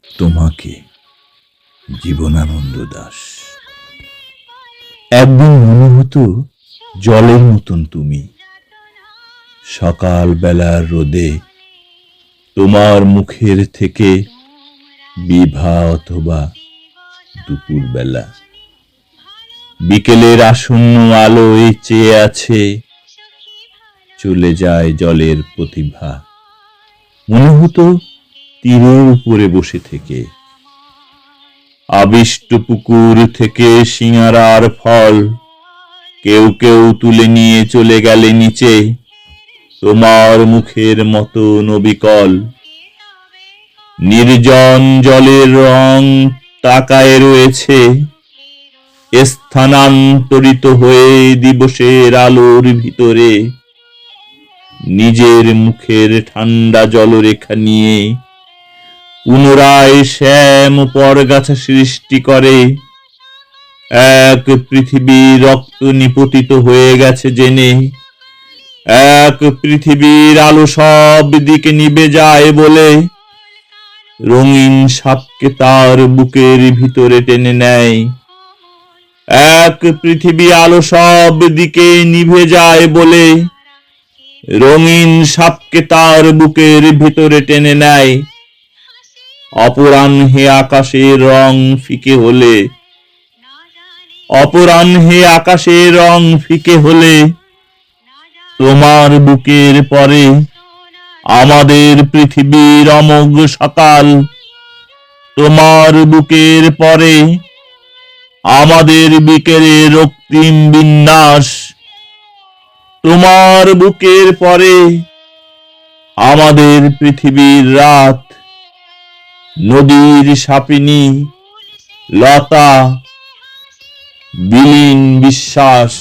তোমাকে জীবনানন্দ দাশ। একদিন মনে হতো জলের মতন তুমি, সকাল বেলার রোদে তোমার মুখের থেকে বিভা অথবা দুপুর বেলা বিকেলের আসন্ন আলোয় চেয়ে আছে, চলে যায় জলের প্রতিভা। মনে হতো তীরের উপরে বসে থেকে আবিষ্ট পুকুর থেকে সিঙারার ফল কেউ কেউ তুলে নিয়ে চলে গেলে নিচে, তোমার মুখের মতো নবিকল। নির্জন জলের রং তাকায় রয়েছে, স্থানান্তরিত হয়ে দিবসের আলোর ভিতরে নিজের মুখের ঠান্ডা জলরেখা নিয়ে পুনরায় শ্যাম পরগাছা সৃষ্টি করে। এক পৃথিবী রক্ত নিপতিত হয়ে গেছে জেনে, এক পৃথিবীর আলো সব দিকে নিভে যায় বলে রঙিন সাপকে তার বুকের ভিতরে টেনে নেয়। এক পৃথিবী আলো সব দিকে নিভে যায় বলে রঙিন সাপকে তার বুকের ভিতরে টেনে নেয়। অপরাহ্নে আকাশের রং ফিকে হলে, অপরাহ্নে আকাশের রং ফিকে হলে তোমার বুকের পরে আমাদের পৃথিবীর অমোঘ সকাল। তোমার বুকের পরে আমাদের বিকেলের রক্তিম বিন্যাস। তোমার বুকের পরে আমাদের পৃথিবীর রাত। নদীর সাপিনী লতা, বিলীন বিশ্বাস।